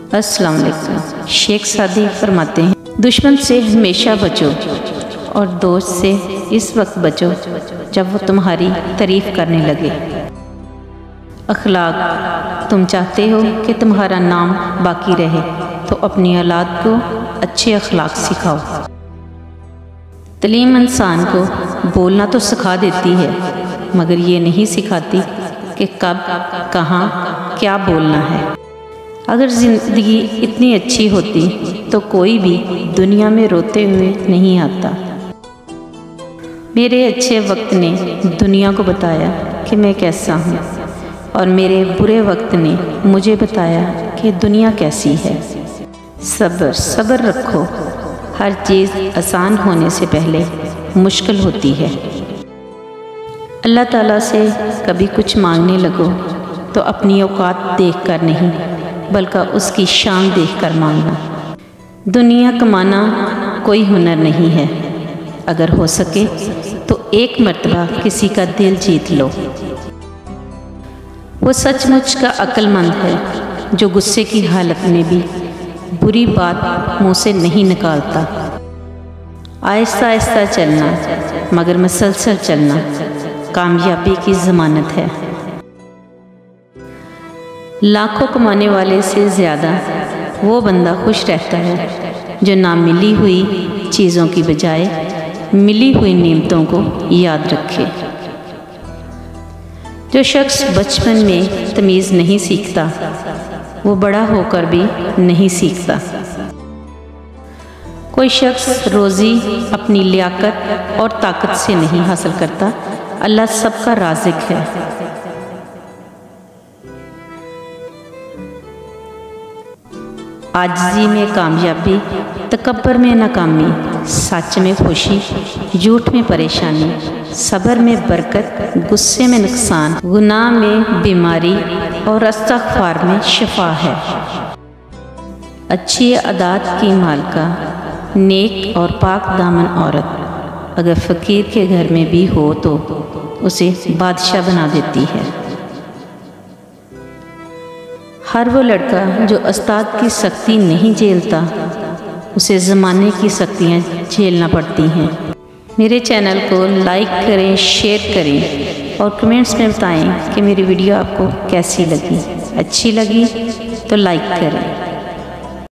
अस्सलाम वालेकुम। शेख सादी फरमाते हैं, दुश्मन से हमेशा बचो और दोस्त से इस वक्त बचो जब वो तुम्हारी तारीफ़ करने लगे। अखलाक, तुम चाहते हो कि तुम्हारा नाम बाकी रहे तो अपनी औलाद को अच्छे अखलाक सिखाओ। तलीम इंसान को बोलना तो सिखा देती है मगर ये नहीं सिखाती कि कब, कहाँ, क्या बोलना है। अगर ज़िंदगी इतनी अच्छी होती तो कोई भी दुनिया में रोते हुए नहीं आता। मेरे अच्छे वक्त ने दुनिया को बताया कि मैं कैसा हूँ और मेरे बुरे वक्त ने मुझे बताया कि दुनिया कैसी है। सब्र सब्र रखो, हर चीज़ आसान होने से पहले मुश्किल होती है। अल्लाह ताला से कभी कुछ मांगने लगो तो अपनी औकात देखकर नहीं बल्कि उसकी शान देखकर मांगना। दुनिया कमाना कोई हुनर नहीं है, अगर हो सके तो एक मर्तबा किसी का दिल जीत लो। वो सचमुच का अक्लमंद है जो गुस्से की हालत में भी बुरी बात मुंह से नहीं निकालता। आहिस्ता आहिस्ता चलना मगर मुसलसल चलना कामयाबी की ज़मानत है। लाखों कमाने वाले से ज़्यादा वो बंदा खुश रहता है जो ना मिली हुई चीज़ों की बजाय मिली हुई नेमतों को याद रखे। जो शख्स बचपन में तमीज़ नहीं सीखता वो बड़ा होकर भी नहीं सीखता। कोई शख्स रोज़ी अपनी लियाकत और ताकत से नहीं हासिल करता, अल्लाह सबका राज़िक है। आजिज़ी में कामयाबी, तकब्बर में नाकामी, सच में खुशी, झूठ में परेशानी, सब्र में बरकत, गुस्से में नुकसान, गुनाह में बीमारी और इस्तिग़फ़ार में शिफा है। अच्छी अदात की मालिका, नेक और पाक दामन औरत अगर फ़कीर के घर में भी हो तो उसे बादशाह बना देती है। हर वो लड़का जो उस्ताद की सख्ती नहीं झेलता उसे ज़माने की सख्तियाँ झेलना पड़ती हैं। मेरे चैनल को लाइक करें, शेयर करें और कमेंट्स में बताएं कि मेरी वीडियो आपको कैसी लगी। अच्छी लगी तो लाइक करें।